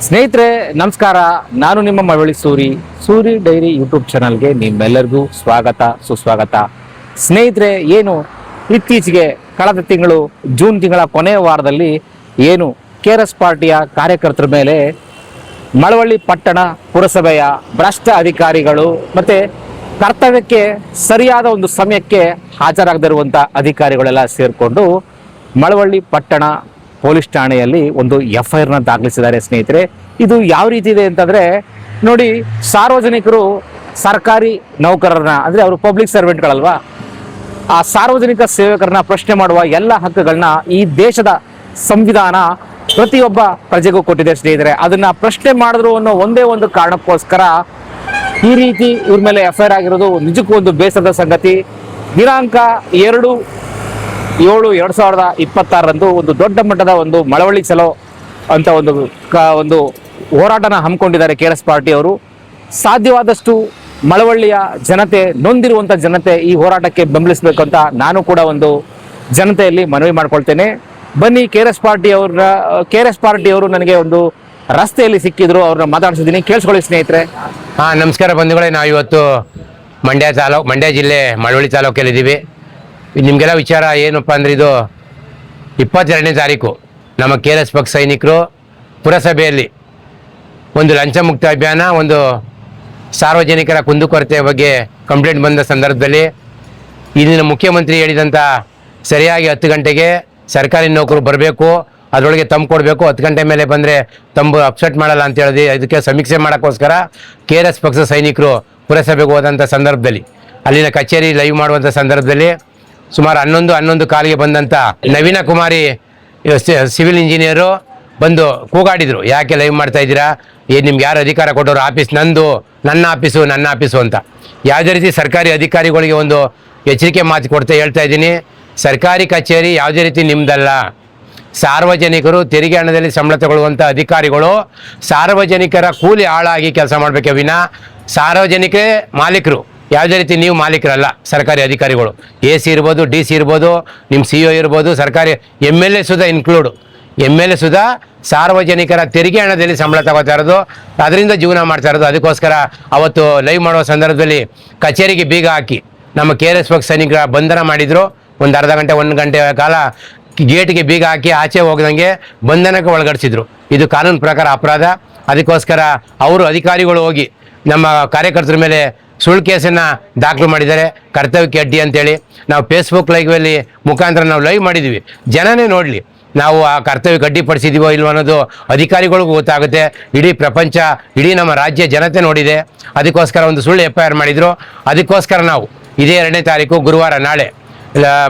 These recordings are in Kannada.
ಸ್ನೇಹಿತರೆ ನಮಸ್ಕಾರ. ನಾನು ನಿಮ್ಮ ಮಳವಳ್ಳಿ ಸೂರಿ ಡೈರಿ ಯೂಟ್ಯೂಬ್ ಚಾನಲ್ಗೆ ನಿಮ್ಮೆಲ್ಲರಿಗೂ ಸ್ವಾಗತ ಸುಸ್ವಾಗತ. ಸ್ನೇಹಿತರೆ, ಏನು ಇತ್ತೀಚೆಗೆ ಕಳೆದ ತಿಂಗಳು ಜೂನ್ ತಿಂಗಳ ಕೊನೆಯ ವಾರದಲ್ಲಿ ಏನು KRS ಪಾರ್ಟಿಯ ಕಾರ್ಯಕರ್ತರ ಮೇಲೆ ಮಳವಳ್ಳಿ ಪಟ್ಟಣ ಪುರಸಭೆಯ ಭ್ರಷ್ಟ ಅಧಿಕಾರಿಗಳು ಮತ್ತೆ ಕರ್ತವ್ಯಕ್ಕೆ ಸರಿಯಾದ ಒಂದು ಸಮಯಕ್ಕೆ ಹಾಜರಾಗದಿರುವಂಥ ಅಧಿಕಾರಿಗಳೆಲ್ಲ ಸೇರಿಕೊಂಡು ಮಳವಳ್ಳಿ ಪಟ್ಟಣ ಪೊಲೀಸ್ ಠಾಣೆಯಲ್ಲಿ ಒಂದು FIR ದಾಖಲಿಸಿದ್ದಾರೆ. ಸ್ನೇಹಿತರೆ, ಇದು ಯಾವ ರೀತಿ ಇದೆ ಅಂತಂದ್ರೆ ನೋಡಿ, ಸಾರ್ವಜನಿಕರು ಸರ್ಕಾರಿ ನೌಕರರನ್ನ ಅಂದ್ರೆ ಅವರು ಪಬ್ಲಿಕ್ ಸರ್ವೆಂಟ್ಗಳಲ್ವಾ, ಆ ಸಾರ್ವಜನಿಕ ಸೇವಕರನ್ನ ಪ್ರಶ್ನೆ ಮಾಡುವ ಎಲ್ಲ ಹಕ್ಕುಗಳನ್ನ ಈ ದೇಶದ ಸಂವಿಧಾನ ಪ್ರತಿಯೊಬ್ಬ ಪ್ರಜೆಗೂ ಕೊಟ್ಟಿದೆ. ಸ್ನೇಹಿತರೆ, ಅದನ್ನ ಪ್ರಶ್ನೆ ಮಾಡಿದ್ರು ಅನ್ನೋ ಒಂದೇ ಒಂದು ಕಾರಣಕ್ಕೋಸ್ಕರ ಈ ರೀತಿ ಇವ್ರ ಮೇಲೆ FIR ಆಗಿರೋದು ನಿಜಕ್ಕೂ ಒಂದು ಬೇಸರದ ಸಂಗತಿ. ದಿನಾಂಕ 2/7/2026 ಒಂದು ದೊಡ್ಡ ಮಟ್ಟದ ಒಂದು ಮಳವಳ್ಳಿ ಚಲೋ ಅಂತ ಒಂದು ಹೋರಾಟನ ಹಮ್ಮಿಕೊಂಡಿದ್ದಾರೆ KRS ಪಾರ್ಟಿ ಅವರು. ಸಾಧ್ಯವಾದಷ್ಟು ಮಳವಳ್ಳಿಯ ಜನತೆ, ನೊಂದಿರುವಂತ ಜನತೆ ಈ ಹೋರಾಟಕ್ಕೆ ಬೆಂಬಲಿಸಬೇಕು ಅಂತ ನಾನು ಕೂಡ ಒಂದು ಜನತೆಯಲ್ಲಿ ಮನವಿ ಮಾಡ್ಕೊಳ್ತೇನೆ. ಬನ್ನಿ, KRS ಪಾರ್ಟಿಯವರು ನನಗೆ ಒಂದು ರಸ್ತೆಯಲ್ಲಿ ಸಿಕ್ಕಿದ್ರು, ಅವ್ರನ್ನ ಮಾತಾಡ್ಸಿದ್ದೀನಿ, ಕೇಳಿಸ್ಕೊಳ್ಳಿ ಸ್ನೇಹಿತರೆ. ನಮಸ್ಕಾರ ಬಂಧುಗಳೇ. ನಾವು ಇವತ್ತು ಮಂಡ್ಯ ಜಿಲ್ಲೆ ಮಳವಳ್ಳಿ ತಾಲೂಕಲ್ಲಿದ್ದೀವಿ. ನಿಮಗೆಲ್ಲ ವಿಚಾರ ಏನಪ್ಪ ಅಂದರೆ, ಇದು 22ನೇ ತಾರೀಕು ನಮ್ಮ KRS ಪಕ್ಷ ಸೈನಿಕರು ಪುರಸಭೆಯಲ್ಲಿ ಒಂದು ಲಂಚ ಮುಕ್ತ ಅಭಿಯಾನ, ಒಂದು ಸಾರ್ವಜನಿಕರ ಕುಂದುಕೊರತೆಯ ಬಗ್ಗೆ ಕಂಪ್ಲೇಂಟ್ ಬಂದ ಸಂದರ್ಭದಲ್ಲಿ ಇಲ್ಲಿನ ಮುಖ್ಯಮಂತ್ರಿ ಹೇಳಿದಂಥ ಸರಿಯಾಗಿ 10 ಗಂಟೆಗೆ ಸರ್ಕಾರಿ ನೌಕರು ಬರಬೇಕು, ಅದರೊಳಗೆ ತಂಬು ಕೊಡಬೇಕು, 10 ಗಂಟೆ ಮೇಲೆ ಬಂದರೆ ತಂಬು ಅಪ್ಸೆಟ್ ಮಾಡಲ್ಲ ಅಂತ ಹೇಳಿದ್ವಿ. ಅದಕ್ಕೆ ಸಮೀಕ್ಷೆ ಮಾಡೋಕ್ಕೋಸ್ಕರ KRS ಪಕ್ಷ ಸೈನಿಕರು ಪುರಸಭೆಗೆ ಹೋದಂಥ ಸಂದರ್ಭದಲ್ಲಿ, ಅಲ್ಲಿನ ಕಚೇರಿ ಲೈವ್ ಮಾಡುವಂಥ ಸಂದರ್ಭದಲ್ಲಿ ಸುಮಾರು 11 ಕಾಲಿಗೆ ಬಂದಂಥ ನವೀನ ಕುಮಾರಿ ಸಿವಿಲ್ ಇಂಜಿನಿಯರು ಬಂದು ಕೂಗಾಡಿದರು, ಯಾಕೆ ಲೈವ್ ಮಾಡ್ತಾ ಇದ್ದೀರಾ, ನಿಮ್ಗೆ ಯಾರು ಅಧಿಕಾರ ಕೊಟ್ಟವರು, ಆಫೀಸ್ ನಂದು, ನನ್ನ ಆಫೀಸು ಅಂತ. ಯಾವುದೇ ರೀತಿ ಸರ್ಕಾರಿ ಅಧಿಕಾರಿಗಳಿಗೆ ಒಂದು ಎಚ್ಚರಿಕೆ ಮಾತು ಕೊಡ್ತಾ ಹೇಳ್ತಾ ಇದ್ದೀನಿ, ಸರ್ಕಾರಿ ಕಚೇರಿ ಯಾವುದೇ ರೀತಿ ನಿಮ್ದಲ್ಲ. ಸಾರ್ವಜನಿಕರು ತೆರಿಗೆ ಹಣದಲ್ಲಿ ಸಂಬಳ ತಗೊಳ್ಳುವಂಥ ಅಧಿಕಾರಿಗಳು ಸಾರ್ವಜನಿಕರ ಕೂಲಿ ಹಾಳಾಗಿ ಕೆಲಸ ಮಾಡಬೇಕೆ ವಿನಾ ಸಾರ್ವಜನಿಕರೇ ಮಾಲೀಕರು. ಯಾವುದೇ ರೀತಿ ನೀವು ಮಾಲೀಕರಲ್ಲ. ಸರ್ಕಾರಿ ಅಧಿಕಾರಿಗಳು AC ಇರ್ಬೋದು, DC ಇರ್ಬೋದು, ನಿಮ್ಮ CO ಇರ್ಬೋದು, ಸರ್ಕಾರಿ MLA ಸುಧಾ ಇನ್ಕ್ಲೂಡು. MLA ಸುಧಾ ಸಾರ್ವಜನಿಕರ ತೆರಿಗೆ ಹಣದಲ್ಲಿ ಸಂಬಳ ತಗೋತಾ ಇರೋದು, ಅದರಿಂದ ಜೀವನ ಮಾಡ್ತಾ ಇರೋದು. ಅದಕ್ಕೋಸ್ಕರ ಅವತ್ತು ಲೈವ್ ಮಾಡುವ ಸಂದರ್ಭದಲ್ಲಿ ಕಚೇರಿಗೆ ಬೀಗ ಹಾಕಿ ನಮ್ಮ KRS ಪಕ್ಷ ಸೈನಿಕರ ಬಂಧನ ಮಾಡಿದರು. ಒಂದು ಅರ್ಧ ಗಂಟೆ 1 ಗಂಟೆ ಕಾಲ ಗೇಟ್ಗೆ ಬೀಗ ಹಾಕಿ ಆಚೆ ಹೋಗ್ದಂಗೆ ಬಂಧನಕ್ಕೆ ಒಳಗಡಿಸಿದ್ರು. ಇದು ಕಾನೂನು ಪ್ರಕಾರ ಅಪರಾಧ. ಅದಕ್ಕೋಸ್ಕರ ಅವರು ಅಧಿಕಾರಿಗಳು ಹೋಗಿ ನಮ್ಮ ಕಾರ್ಯಕರ್ತರ ಮೇಲೆ ಸುಳ್ಳು ಕೇಸನ್ನು ದಾಖಲು ಮಾಡಿದ್ದಾರೆ, ಕರ್ತವ್ಯಕ್ಕೆ ಅಡ್ಡಿ ಅಂತೇಳಿ. ನಾವು ಫೇಸ್ಬುಕ್ ಲೈವಲ್ಲಿ ಮುಖಾಂತರ ನಾವು ಲೈವ್ ಮಾಡಿದ್ವಿ, ಜನನೇ ನೋಡಲಿ ನಾವು ಆ ಕರ್ತವ್ಯಕ್ಕೆ ಅಡ್ಡಿಪಡಿಸಿದ್ದೀವೋ ಇಲ್ವೋ ಅನ್ನೋದು ಅಧಿಕಾರಿಗಳಿಗೂ ಗೊತ್ತಾಗುತ್ತೆ. ಇಡೀ ಪ್ರಪಂಚ, ಇಡೀ ನಮ್ಮ ರಾಜ್ಯ ಜನತೆ ನೋಡಿದೆ. ಅದಕ್ಕೋಸ್ಕರ ಒಂದು ಸುಳ್ಳು FIR ಮಾಡಿದರು. ಅದಕ್ಕೋಸ್ಕರ ನಾವು ಇದೇ 2ನೇ ತಾರೀಕು ಗುರುವಾರ ನಾಳೆ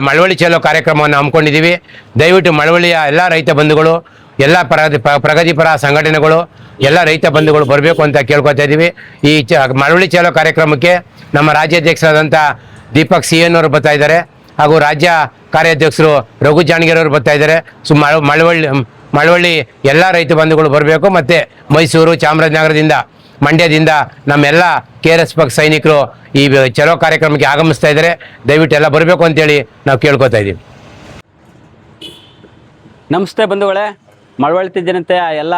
ಮಳವಳ್ಳಿ ಚಲೋ ಕಾರ್ಯಕ್ರಮವನ್ನು ಹಮ್ಮಿಕೊಂಡಿದ್ದೀವಿ. ದಯವಿಟ್ಟು ಮಳವಳ್ಳಿಯ ಎಲ್ಲ ರೈತ ಬಂಧುಗಳು, ಎಲ್ಲ ಪ್ರಗತಿಪರ ಸಂಘಟನೆಗಳು, ಎಲ್ಲ ರೈತ ಬಂಧುಗಳು ಬರಬೇಕು ಅಂತ ಕೇಳ್ಕೊತಾ ಇದ್ದೀವಿ. ಈ ಮಳವಳ್ಳಿ ಚಲೋ ಕಾರ್ಯಕ್ರಮಕ್ಕೆ ನಮ್ಮ ರಾಜ್ಯಾಧ್ಯಕ್ಷರಾದಂಥ ದೀಪಕ್ CN ಅವರು ಬರ್ತಾ ಇದ್ದಾರೆ, ಹಾಗೂ ರಾಜ್ಯ ಕಾರ್ಯಾಧ್ಯಕ್ಷರು ರಘು ಜಾಣಗೆರವರು ಬರ್ತಾ ಇದ್ದಾರೆ. ಮಳವಳ್ಳಿ ಎಲ್ಲ ರೈತ ಬಂಧುಗಳು ಬರಬೇಕು. ಮತ್ತು ಮೈಸೂರು, ಚಾಮರಾಜನಗರದಿಂದ, ಮಂಡ್ಯದಿಂದ ನಮ್ಮೆಲ್ಲ KRS ಪಕ್ಷ ಸೈನಿಕರು ಈ ಚಲೋ ಕಾರ್ಯಕ್ರಮಕ್ಕೆ ಆಗಮಿಸ್ತಾ ಇದ್ದಾರೆ. ದಯವಿಟ್ಟು ಎಲ್ಲ ಬರಬೇಕು ಅಂತೇಳಿ ನಾವು ಕೇಳ್ಕೊತಾ ಇದ್ದೀವಿ. ನಮಸ್ತೆ ಬಂಧುಗಳೇ, ಮಳವಳ್ಳಿ ಜನತೆಯ ಎಲ್ಲ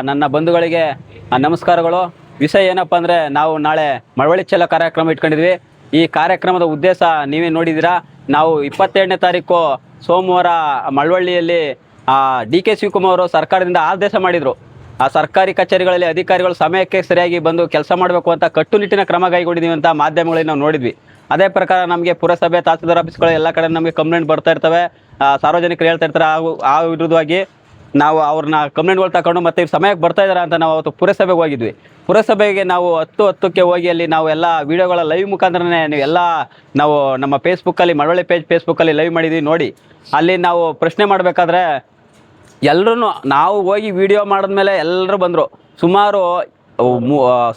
ನನ್ನ ಬಂಧುಗಳಿಗೆ ನಮಸ್ಕಾರಗಳು. ವಿಷಯ ಏನಪ್ಪ ಅಂದರೆ, ನಾವು ನಾಳೆ ಮಳವಳ್ಳಿ ಚಲೋ ಕಾರ್ಯಕ್ರಮ ಇಟ್ಕೊಂಡಿದ್ವಿ. ಈ ಕಾರ್ಯಕ್ರಮದ ಉದ್ದೇಶ ನೀವೇ ನೋಡಿದ್ದೀರಾ. ನಾವು 22ನೇ ತಾರೀಕು ಸೋಮವಾರ ಮಳವಳ್ಳಿಯಲ್ಲಿ DK ಶಿವಕುಮಾರ್ ಅವರು ಸರ್ಕಾರದಿಂದ ಆದೇಶ ಮಾಡಿದರು, ಆ ಸರ್ಕಾರಿ ಕಚೇರಿಗಳಲ್ಲಿ ಅಧಿಕಾರಿಗಳು ಸಮಯಕ್ಕೆ ಸರಿಯಾಗಿ ಬಂದು ಕೆಲಸ ಮಾಡಬೇಕು ಅಂತ ಕಟ್ಟುನಿಟ್ಟಿನ ಕ್ರಮ ಕೈಗೊಂಡಿದ್ದೀವಿ ಅಂತ ಮಾಧ್ಯಮಗಳಲ್ಲಿ ನಾವು ನೋಡಿದ್ವಿ. ಅದೇ ಪ್ರಕಾರ ನಮಗೆ ಪುರಸಭೆ, ತಹಸೀಲ್ದಾರ್ ಆಫೀಸ್ಗಳು ಎಲ್ಲ ಕಡೆ ನಮಗೆ ಕಂಪ್ಲೇಂಟ್ ಬರ್ತಾ ಇರ್ತವೆ, ಸಾರ್ವಜನಿಕರು ಹೇಳ್ತಾ ಇರ್ತಾರೆ. ಆ ವಿರುದ್ಧವಾಗಿ ನಾವು ಅವ್ರನ್ನ ಕಂಪ್ಲೇಂಟ್ಗಳು ತಗೊಂಡು ಮತ್ತೆ ಸಮಯಕ್ಕೆ ಬರ್ತಾ ಇದ್ದಾರೆ ಅಂತ ನಾವು ಅವತ್ತು ಪುರಸಭೆಗೆ ಹೋಗಿದ್ವಿ. ಪುರಸಭೆಗೆ ನಾವು 10:10ಕ್ಕೆ ಹೋಗಿ ಅಲ್ಲಿ ನಾವು ಎಲ್ಲ ವೀಡಿಯೋಗಳ ಲೈವ್ ಮುಖಾಂತರನೇ ನೀವೆಲ್ಲ ನಾವು ನಮ್ಮ ಫೇಸ್ಬುಕ್ಕಲ್ಲಿ ಮಳವಳ್ಳಿ ಫೇಸ್ಬುಕ್ಕಲ್ಲಿ ಲೈವ್ ಮಾಡಿದ್ವಿ. ನೋಡಿ, ಅಲ್ಲಿ ನಾವು ಪ್ರಶ್ನೆ ಮಾಡಬೇಕಾದ್ರೆ ಎಲ್ಲರೂ ನಾವು ಹೋಗಿ ವಿಡಿಯೋ ಮಾಡಿದ್ಮೇಲೆ ಎಲ್ಲರೂ ಬಂದರು.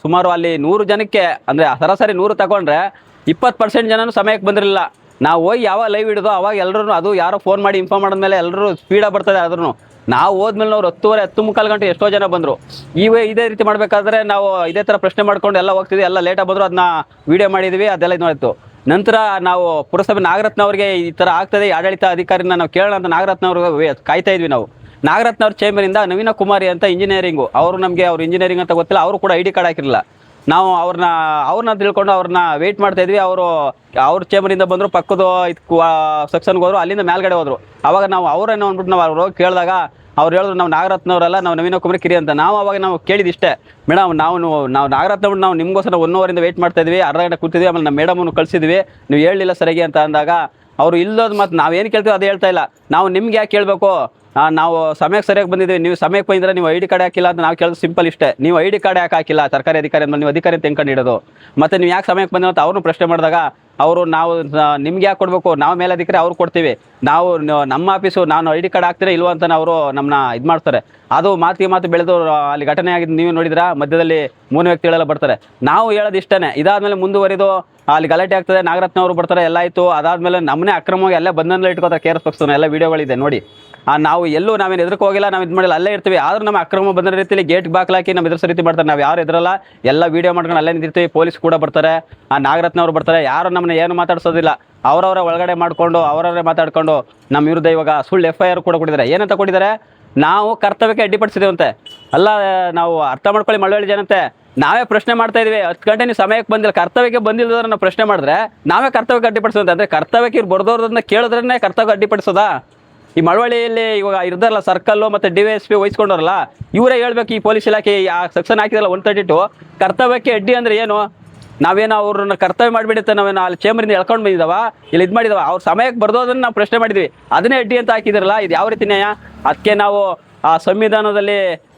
ಸುಮಾರು ಅಲ್ಲಿ 100 ಜನಕ್ಕೆ, ಅಂದರೆ ಸರಾಸರಿ 100 ತಗೊಂಡ್ರೆ 20% ಜನನೂ ಸಮಯಕ್ಕೆ ಬಂದಿರಲಿಲ್ಲ. ನಾವು ಹೋಗಿ ಯಾವಾಗ ಲೈವ್ ಹಿಡಿದೋ ಅವಾಗ ಎಲ್ಲರೂ, ಅದು ಯಾರೋ ಫೋನ್ ಮಾಡಿ ಇನ್ಫಾರ್ಮ್ ಮಾಡಿದ್ಮೇಲೆ ಎಲ್ಲರೂ ಸ್ಪೀಡಾಗಿ ಬರ್ತದೆ. ಆದ್ರೂ ನಾವು ಹೋದ್ಮೇಲೆ ಅವ್ರು 10:30, 10:45 ಗಂಟೆ ಎಷ್ಟೋ ಜನ ಬಂದರು. ಇದೇ ರೀತಿ ಮಾಡಬೇಕಾದ್ರೆ ನಾವು ಇದೇ ಥರ ಪ್ರಶ್ನೆ ಮಾಡ್ಕೊಂಡು ಎಲ್ಲ ಹೋಗ್ತಿದ್ವಿ. ಎಲ್ಲ ಲೇಟಾಗಿ ಬಂದರು, ಅದನ್ನ ವೀಡಿಯೋ ಮಾಡಿದ್ವಿ, ಅದೆಲ್ಲ ನೋಡಿತ್ತು. ನಂತರ ನಾವು ಪುರಸಭೆ ನಾಗರತ್ನ ಅವ್ರಿಗೆ ಈ ಥರ ಆಗ್ತದೆ, ಆಡಳಿತ ಅಧಿಕಾರಿನ ನಾವು ಕೇಳೋಣ ಅಂತ ನಾಗರತ್ನ ಅವ್ರಿಗೆ ಕಾಯ್ತಾ ಇದ್ವಿ ನಾವು. ನಾಗರತ್ನ ಅವ್ರ ಚೇಂಬರಿಂದ ನವೀನ ಕುಮಾರಿ ಅಂತ ಇಂಜಿನಿಯರಿಂಗು ಅವರು ನಮಗೆ ಅವ್ರು ಇಂಜಿನಿಯರಿಂಗ್ ಅಂತ ಗೊತ್ತಿಲ್ಲ, ಅವರು ಕೂಡ ID ಕಾರ್ಡ್ ಹಾಕಿರಲಿಲ್ಲ. ನಾವು ಅವ್ರನ್ನ ತಿಳ್ಕೊಂಡು ಅವ್ರನ್ನ ವೆಯ್ಟ್ ಮಾಡ್ತಾ ಇದ್ವಿ. ಅವ್ರ ಚೇಂಬರಿಂದ ಬಂದರು, ಪಕ್ಕದ ಸೆಕ್ಷನ್ಗೆ ಹೋದ್ರು, ಅಲ್ಲಿಂದ ಮೇಲ್ಗಡೆ ಹೋದ್ರು. ಅವಾಗ ನಾವು ಅವ್ರೇನೋ ಅಂದ್ಬಿಟ್ಟು ನಾವು ಅವ್ರು ಹೋಗಿ ಕೇಳಿದಾಗ ಅವ್ರು ಹೇಳಿದ್ರು ನಾವು ನಾಗರತ್ನವರಲ್ಲ, ನಾವು ನವೀನ ಕುಮಾರಿ ಕಿರಿ ಅಂತ. ನಾವು ಕೇಳಿದಿಷ್ಟೇ, ಮೇಡಮ್ ನಾವು ನಾಗರತ್ನ ನಾವು ನಿಮಗೋಸ್ಕರ 1 ಅವರಿಂದ ವೆಯ್ಟ್ ಮಾಡ್ತಾ ಇದ್ವಿ, ಅರ್ಧ ಗಂಟೆ ಕೂತಿದ್ವಿ, ಆಮೇಲೆ ನಮ್ಮ ಮೇಡಮನ್ನು ಕಳಿಸಿದ್ವಿ, ನೀವು ಹೇಳಲಿಲ್ಲ ಸರಿಯಾಗಿ ಅಂತ ಅಂದಾಗ ಅವರು ಇಲ್ಲೋದು ಮತ್ತು ನಾವೇನು ಕೇಳ್ತೀವಿ ಅದು ಹೇಳ್ತಾ ಇಲ್ಲ. ನಾವು ನಿಮ್ಗೆ ಯಾಕೆ ಕೇಳಬೇಕು, ನಾವು ಸಮಯಕ್ಕೆ ಸರಿಯಾಗಿ ಬಂದಿದ್ದೀವಿ, ನೀವು ಸಮಯಕ್ಕೆ ಬಂದಿದ್ರೆ ನೀವು ID ಕಾರ್ಡ್ ಹಾಕಿಲ್ಲ ಅಂತ ನಾವು ಕೇಳೋದು ಸಿಂಪಲ್ ಇಷ್ಟೇ. ನೀವು ID ಕಾರ್ಡ್ ಯಾಕೆ ಹಾಕಿಲ್ಲ, ಸರ್ಕಾರಿ ಅಧಿಕಾರಿ ಅಂದ್ರೆ ನೀವು ಅಧಿಕಾರಿ ಅಂತ ಹೆಂಗೆ ಇಡೋದು, ಮತ್ತು ನೀವು ಯಾಕೆ ಸಮಯಕ್ಕೆ ಬಂದಿರೋ ಅಂತ ಅವ್ರನ್ನೂ ಪ್ರಶ್ನೆ ಮಾಡಿದಾಗ ಅವರು ನಾವು ನಿಮ್ಗೆ ಯಾಕೆ ಕೊಡಬೇಕು, ನಾವು ಮೇಲಧಿಕಾರಿ ಅವ್ರು ಕೊಡ್ತೀವಿ, ನಮ್ಮ ಆಫೀಸು ನಾನು ID ಕಾರ್ಡ್ ಹಾಕ್ತೀರಾ ಇಲ್ವ ಅಂತ ಅವರು ನಮ್ಮನ್ನ ಇದು ಮಾಡ್ತಾರೆ. ಅದು ಮಾತು ಬೆಳೆದು ಅಲ್ಲಿ ಘಟನೆ ಆಗಿದ್ದು ನೀವು ನೋಡಿದ್ರಾ, ಮಧ್ಯದಲ್ಲಿ 3 ವ್ಯಕ್ತಿಗಳೆಲ್ಲ ಬರ್ತಾರೆ. ನಾವು ಹೇಳೋದು ಇಷ್ಟೇ, ಇದಾದ್ಮೇಲೆ ಮುಂದುವರಿದು ಅಲ್ಲಿ ಗಲಾಟೆ ಆಗ್ತದೆ, ನಾಗರತ್ನ ಅವರು ಬರ್ತಾರೆ, ಎಲ್ಲ ಆಯಿತು. ಅದಾದಮೇಲೆ ನಮ್ಮನ್ನೇ ಅಕ್ರಮವಾಗಿ ಅಲ್ಲೇ ಬಂಧನದಲ್ಲಿ ಇಟ್ಕೋತಾರೆ KRS ಪಕ್ಷದ ಎಲ್ಲ ವೀಡಿಯೋಗಳಿದೆ ನೋಡಿ. ನಾವು ಎಲ್ಲೂ ನಾವೇನು ಎದುರ್ಕೆ ಹೋಗಿಲ್ಲ, ನಾವು ಇದು ಮಾಡಿಲ್ಲ, ಅಲ್ಲೇ ಇರ್ತೀವಿ. ಆದ್ರೂ ನಮ್ಮ ಅಕ್ರಮ ಬಂದ ರೀತಿಯಲ್ಲಿ ಗೇಟ್ ಬಾಕ್ಲಾಕಿ ನಮ್ಮ ಎದುರಿಸೋ ರೀತಿ ಮಾಡ್ತಾರೆ. ನಾವು ಯಾರು ಎದುರಲ್ಲ, ಎಲ್ಲ ವೀಡಿಯೋ ಮಾಡ್ಕೊಂಡು ಅಲ್ಲೇ ನಿಂತಿರ್ತೀವಿ. ಪೊಲೀಸ್ ಕೂಡ ಬರ್ತಾರೆ, ನಾಗರತ್ನ ಅವರು ಬರ್ತಾರೆ, ಯಾರು ನಮ್ಮನ್ನ ಏನು ಮಾತಾಡ್ಸೋದಿಲ್ಲ. ಅವರವರ ಒಳಗಡೆ ಮಾಡಿಕೊಂಡು ಅವರವರೇ ಮಾತಾಡ್ಕೊಂಡು ನಮ್ಮ ವಿರುದ್ಧ ಇವಾಗ ಸುಳ್ಳು FIR ಕೂಡ ಕೊಟ್ಟಿದ್ದಾರೆ. ಏನಂತ ಕೊಟ್ಟಿದ್ದಾರೆ, ನಾವು ಕರ್ತವ್ಯಕ್ಕೆ ಅಡ್ಡಿಪಡಿಸಿದೇವಂತೆ. ಅಲ್ಲ, ನಾವು ಅರ್ಥ ಮಾಡ್ಕೊಳ್ಳಿ ಮಳವಳ್ಳಿ ಜನತೆ, ನಾವೇ ಪ್ರಶ್ನೆ ಮಾಡ್ತಾ ಇದೀವಿ. 10 ಗಂಟೆ ನೀವು ಸಮಯಕ್ಕೆ ಬಂದಿಲ್ಲ, ಕರ್ತವ್ಯಕ್ಕೆ ಬಂದಿಲ್ಲದವ್ರನ್ನ ನಾವು ಪ್ರಶ್ನೆ ಮಾಡಿದ್ರೆ ನಾವೇ ಕರ್ತವ್ಯಕ್ಕೆ ಅಡ್ಡಿಪಡಿಸೋದಂತೆ. ಅಂದರೆ ಕರ್ತವ್ಯಕ್ಕೆ ಇವ್ರು ಬರ್ದವ್ರನ್ನ ಕೇಳಿದ್ರೇ ಕರ್ತವ್ಯ ಅಡ್ಡಿಪಡಿಸೋದಾ? ಈ ಮಳವಳ್ಳಿಯಲ್ಲಿ ಇವಾಗ ಇರ್ದಾರಲ್ಲ ಸರ್ಕಲ್ಲು ಮತ್ತು DYSP ವಹಿಸ್ಕೊಂಡವ್ರಲ್ಲ, ಇವರೇ ಹೇಳ್ಬೇಕು. ಈ ಪೊಲೀಸ್ ಇಲಾಖೆ ಆ ಸೆಕ್ಷನ್ ಹಾಕಿದಲ್ಲ 132 ಕರ್ತವ್ಯಕ್ಕೆ ಅಡ್ಡಿ ಅಂದರೆ ಏನು? ನಾವೇನೋ ಅವ್ರನ್ನ ಕರ್ತವ್ಯ ಮಾಡಿಬಿಡುತ್ತೆ, ನಾವೇನೋ ಅಲ್ಲಿ ಚೇಂಬರಿಂದ ಎಳ್ಕೊಂಡು ಬಂದಿದ್ದಾವ, ಇಲ್ಲಿ ಇದು ಮಾಡಿದಾವ, ಅವ್ರ ಸಮಯಕ್ಕೆ ಬರ್ದೋದನ್ನು ನಾವು ಪ್ರಶ್ನೆ ಮಾಡಿದ್ವಿ, ಅದನ್ನೇ ಅಡ್ಡಿ ಅಂತ ಹಾಕಿದಿರಲ್ಲ, ಇದು ಯಾವ ರೀತಿ ನ್ಯಾಯ? ಅದಕ್ಕೆ ನಾವು ಆ ಸಂವಿಧಾನದಲ್ಲಿ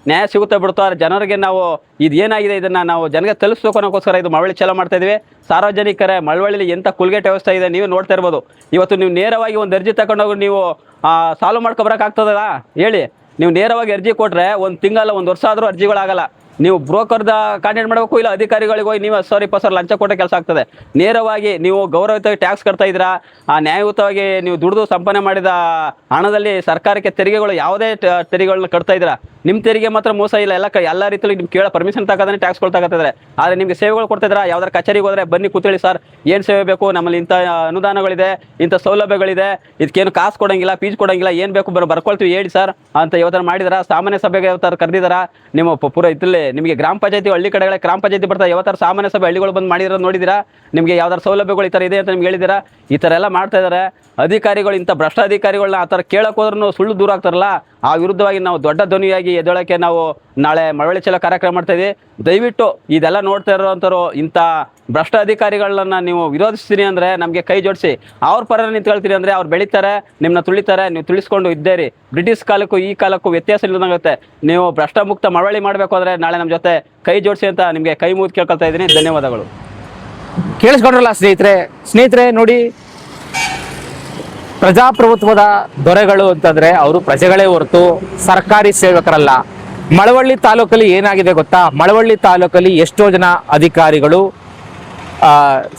ನ್ಯಾಯ ಸಿಗುತ್ತೆ ಬಿಡ್ತು, ಆದರೆ ಜನರಿಗೆ ನಾವು ಇದು ಏನಾಗಿದೆ ಇದನ್ನು ನಾವು ಜನಗೆ ತಲುಪಿಸ್ಬೇಕು ಅನ್ನೋಕ್ಕೋಸ್ಕರ ಇದು ಮಳವಳ್ಳಿ ಚಾಲೂ ಮಾಡ್ತಾ ಇದ್ವಿ. ಸಾರ್ವಜನಿಕರೇ, ಮಳವಳ್ಳಿಲಿ ಎಂಥ ಕುಲ್ಗೆಟ್ ವ್ಯವಸ್ಥೆ ಇದೆ ನೀವೇ ನೋಡ್ತಾ ಇರ್ಬೋದು. ಇವತ್ತು ನೀವು ನೇರವಾಗಿ ಒಂದು ಅರ್ಜಿ ತಗೊಂಡೋಗಿ ನೀವು ಸಾಲ್ವ್ ಮಾಡ್ಕೊಬರೋಕ್ಕಾಗ್ತದಲ್ಲ ಹೇಳಿ? ನೀವು ನೇರವಾಗಿ ಅರ್ಜಿ ಕೊಟ್ಟರೆ 1 ತಿಂಗಳ 1 ವರ್ಷ ಆದರೂ ಅರ್ಜಿಗಳಾಗಲ್ಲ. ನೀವು ಬ್ರೋಕರ್ದ ಕಾಂಟ್ಯಾಕ್ಟ್ ಮಾಡಬೇಕು, ಇಲ್ಲ ಅಧಿಕಾರಿಗಳಿಗೆ ಹೋಗಿ ನೀವು 10,000-20,000 ಲಂಚ ಕೊಟ್ಟರೆ ಕೆಲಸ ಆಗ್ತದೆ. ನೇರವಾಗಿ ನೀವು ಗೌರವಯುತವಾಗಿ ಟ್ಯಾಕ್ಸ್ ಕಟ್ತಾ ಇದ್ದೀರಾ, ನ್ಯಾಯಯುತವಾಗಿ ನೀವು ದುಡಿದು ಸಂಪಾದನೆ ಮಾಡಿದ ಹಣದಲ್ಲಿ ಸರ್ಕಾರಕ್ಕೆ ತೆರಿಗೆಗಳು ಯಾವುದೇ ತೆರಿಗೆಗಳನ್ನ ಕಟ್ತಾ ಇದ್ದೀರಾ. ನಿಮ್ಮ ತೆರಿಗೆ ಮಾತ್ರ ಮೋಸ ಇಲ್ಲ, ಎಲ್ಲ ರೀತಿಯಲ್ಲಿ ನಿಮ್ಗೆ ಕೇಳೋ ಪರ್ಮಿಷನ್ ತಗೋದೇ ಟ್ಯಾಕ್ಸ್ಗಳು ತಗೋತಿದ್ದಾರೆ. ಆದರೆ ನಿಮಗೆ ಸೇವೆಗಳು ಕೊಡ್ತಿದ್ದೀರಾ. ಯಾವ್ದಾರು ಕಚೇರಿಗೆ ಹೋದರೆ ಬನ್ನಿ ಕೂತೇಳಿ ಸರ್, ಏನು ಸೇವೆ ಬೇಕು, ನಮ್ಮಲ್ಲಿ ಇಂಥ ಅನುದಾನಗಳಿದೆ, ಇಂಥ ಸೌಲಭ್ಯಗಳಿದೆ, ಇದಕ್ಕೇನು ಕಾಸು ಕೊಡೋಂಗಿಲ್ಲ, ಫೀಸ್ ಕೊಡೋಂಗಿಲ್ಲ, ಏನು ಬೇಕು ಬರ್ಕೊಳ್ತೀವಿ ಹೇಳಿ ಸರ್ ಅಂತ ಯಾವತ್ತಾರು ಮಾಡಿದಾರ? ಸಾಮಾನ್ಯ ಸಭೆಗೆ ಯಾವತ್ತಾರು ಕರೆದಿದ್ದಾರಾ? ನಿಮ್ಮ ಪೂರ ಇದ್ರಲ್ಲಿ ನಿಮಗೆ ಗ್ರಾಮ ಪಂಚಾಯತಿ ಹಳ್ಳಿ ಕಡೆಗಳ ಗ್ರಾಮ ಪಂಚಾಯತಿ ಬರ್ತಾರೆ, ಯಾವತ್ತಾರು ಸಾಮಾನ್ಯ ಸಭೆ ಹಳ್ಳಿಗಳು ಬಂದು ಮಾಡಿರೋದು ನೋಡಿದ್ದೀರಾ? ನಿಮಗೆ ಯಾವ್ದಾರು ಸೌಲಭ್ಯಗಳು ಈ ಥರ ಇದೆ ಅಂತ ನಿಮ್ಗೆ ಹೇಳಿದ್ದೀರಾ? ಈ ಥರ ಎಲ್ಲ ಮಾಡ್ತಾ ಇದ್ದಾರೆ ಅಧಿಕಾರಿಗಳು. ಇಂಥ ಭ್ರಷ್ಟ ಅಧಿಕಾರಿಗಳನ್ನ ಆ ಥರ ಕೇಳಕ್ಕೆ ಹೋದ್ರೂ ಸುಳ್ಳು ದೂರ ಆಗ್ತಾರಲ್ಲ, ಆ ವಿರುದ್ಧವಾಗಿ ನಾವು ದೊಡ್ಡ ಧ್ವನಿಯಾಗಿ ಎದ್ದೇಳಕ್ಕೆ ನಾವು ನಾಳೆ ಮಳವಳ್ಳಿ ಚಲೋ ಕಾರ್ಯಕ್ರಮ ಮಾಡ್ತಾ ಇದ್ದೀವಿ. ದಯವಿಟ್ಟು ಇದೆಲ್ಲ ನೋಡ್ತಾ ಇರೋವಂಥವ್ರು ಇಂಥ ಭ್ರಷ್ಟ ಅಧಿಕಾರಿಗಳನ್ನ ನೀವು ವಿರೋಧಿಸ್ತೀನಿ ಅಂದರೆ ನಮಗೆ ಕೈ ಜೋಡಿಸಿ ಅವ್ರ ಪರ ನಿಂತ್ಕೊಳ್ತೀರಿ ಅಂದರೆ ಅವ್ರು ಬೆಳೀತಾರೆ, ನಿಮ್ಮನ್ನ ತುಳಿತಾರೆ. ನೀವು ತುಳಿಸ್ಕೊಂಡು ಇದ್ದೇರಿ. ಬ್ರಿಟಿಷ್ ಕಾಲಕ್ಕೂ ಈ ಕಾಲಕ್ಕೂ ವ್ಯತ್ಯಾಸ ಇಲ್ಲದಂಗುತ್ತೆ. ನೀವು ಭ್ರಷ್ಟ ಮುಕ್ತ ಮಳವಳ್ಳಿ ಮಾಡಬೇಕು ಅಂದರೆ ನಾಳೆ ನಮ್ಮ ಜೊತೆ ಕೈ ಜೋಡಿಸಿ ಅಂತ ನಿಮಗೆ ಕೈ ಮುಗಿದು ಕೇಳ್ಕೊಳ್ತಾ ಇದ್ದೀನಿ. ಧನ್ಯವಾದಗಳು. ಕೇಳಿಸ್ಕೊಂಡ್ರಲ್ಲ ಸ್ನೇಹಿತರೆ ನೋಡಿ, ಪ್ರಜಾಪ್ರಭುತ್ವದ ದೊರೆಗಳು ಅಂತಂದ್ರೆ ಅವರು ಪ್ರಜೆಗಳೇ ಹೊರತು ಸರ್ಕಾರಿ ಸೇವಕರಲ್ಲ. ಮಳವಳ್ಳಿ ತಾಲೂಕಲ್ಲಿ ಏನಾಗಿದೆ ಗೊತ್ತಾ? ಮಳವಳ್ಳಿ ತಾಲೂಕಲ್ಲಿ ಎಷ್ಟೋ ಜನ ಅಧಿಕಾರಿಗಳು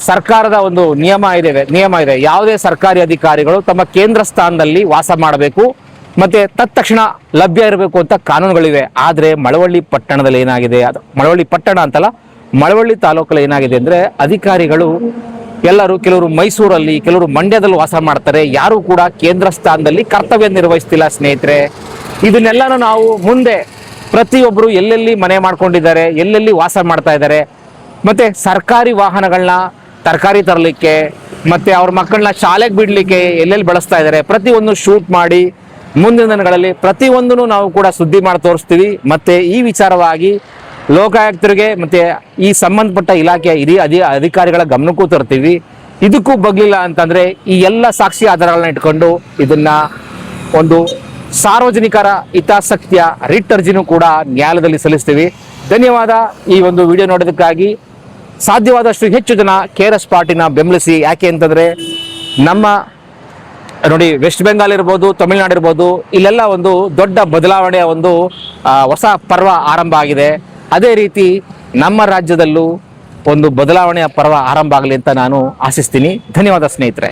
ಸರ್ಕಾರದ ಒಂದು ನಿಯಮ ಇದೆ. ಯಾವುದೇ ಸರ್ಕಾರಿ ಅಧಿಕಾರಿಗಳು ತಮ್ಮ ಕೇಂದ್ರ ಸ್ಥಾನದಲ್ಲಿ ವಾಸ ಮಾಡಬೇಕು ಮತ್ತೆ ತತ್ಕ್ಷಣ ಲಭ್ಯ ಇರಬೇಕು ಅಂತ ಕಾನೂನುಗಳಿವೆ. ಆದ್ರೆ ಮಳವಳ್ಳಿ ಪಟ್ಟಣದಲ್ಲಿ ಏನಾಗಿದೆ, ಅದು ಮಳವಳ್ಳಿ ಪಟ್ಟಣ ಅಂತಲ್ಲ, ಮಳವಳ್ಳಿ ತಾಲೂಕಲ್ಲಿ ಏನಾಗಿದೆ ಅಂದ್ರೆ ಅಧಿಕಾರಿಗಳು ಕೆಲವರು ಮೈಸೂರಲ್ಲಿ, ಕೆಲವರು ಮಂಡ್ಯದಲ್ಲಿ ವಾಸ ಮಾಡ್ತಾರೆ. ಯಾರು ಕೂಡ ಕೇಂದ್ರ ಸ್ಥಾನದಲ್ಲಿ ಕರ್ತವ್ಯ ನಿರ್ವಹಿಸ್ತಿಲ್ಲ ಸ್ನೇಹಿತರೆ. ಇದನ್ನೆಲ್ಲನೂ ನಾವು ಮುಂದೆ ಪ್ರತಿಯೊಬ್ಬರು ಎಲ್ಲೆಲ್ಲಿ ಮನೆ ಮಾಡ್ಕೊಂಡಿದ್ದಾರೆ, ಎಲ್ಲೆಲ್ಲಿ ವಾಸ ಮಾಡ್ತಾ ಇದ್ದಾರೆ, ಮತ್ತೆ ಸರ್ಕಾರಿ ವಾಹನಗಳನ್ನ ತರಕಾರಿ ತರಲಿಕ್ಕೆ ಮತ್ತೆ ಅವ್ರ ಮಕ್ಕಳನ್ನ ಶಾಲೆಗೆ ಬಿಡ್ಲಿಕ್ಕೆ ಎಲ್ಲೆಲ್ಲಿ ಬಳಸ್ತಾ ಇದ್ದಾರೆ, ಪ್ರತಿಯೊಂದು ಶೂಟ್ ಮಾಡಿ ಮುಂದಿನ ದಿನಗಳಲ್ಲಿ ಪ್ರತಿಯೊಂದನ್ನು ನಾವು ಕೂಡ ಸುದ್ದಿ ಮಾಡಿ ತೋರಿಸ್ತೀವಿ. ಮತ್ತೆ ಈ ವಿಚಾರವಾಗಿ ಲೋಕಾಯುಕ್ತರಿಗೆ ಮತ್ತೆ ಈ ಸಂಬಂಧಪಟ್ಟ ಇಲಾಖೆಯ ಹಿರಿಯ ಅಧಿಕಾರಿಗಳ ಗಮನಕ್ಕೂ ತರ್ತೀವಿ. ಇದಕ್ಕೂ ಬಗ್ಲಿಲ್ಲ ಅಂತಂದ್ರೆ ಈ ಎಲ್ಲ ಸಾಕ್ಷಿ ಆಧಾರಗಳನ್ನ ಇಟ್ಕೊಂಡು ಇದನ್ನ ಒಂದು ಸಾರ್ವಜನಿಕರ ಹಿತಾಸಕ್ತಿಯ ರಿಟ್ ಅರ್ಜಿನೂ ಕೂಡ ನ್ಯಾಯಾಲಯದಲ್ಲಿ ಸಲ್ಲಿಸ್ತೀವಿ. ಧನ್ಯವಾದ ಈ ಒಂದು ವಿಡಿಯೋ ನೋಡೋದಕ್ಕಾಗಿ. ಸಾಧ್ಯವಾದಷ್ಟು ಹೆಚ್ಚು ಜನ KRS ಪಾರ್ಟಿನ ಬೆಂಬಲಿಸಿ. ಯಾಕೆ ಅಂತಂದ್ರೆ ನಮ್ಮ ನೋಡಿ, ವೆಸ್ಟ್ ಬೆಂಗಾಲ್ ಇರ್ಬೋದು, ತಮಿಳುನಾಡು ಇರ್ಬೋದು, ಇಲ್ಲೆಲ್ಲ ಒಂದು ದೊಡ್ಡ ಬದಲಾವಣೆಯ ಒಂದು ಹೊಸ ಪರ್ವ ಆರಂಭ ಆಗಿದೆ. ಅದೇ ರೀತಿ ನಮ್ಮ ರಾಜ್ಯದಲ್ಲೂ ಒಂದು ಬದಲಾವಣೆಯ ಪರ್ವ ಆರಂಭ ಆಗಲಿ ಅಂತ ನಾನು ಆಶಿಸ್ತೀನಿ. ಧನ್ಯವಾದ ಸ್ನೇಹಿತರೆ.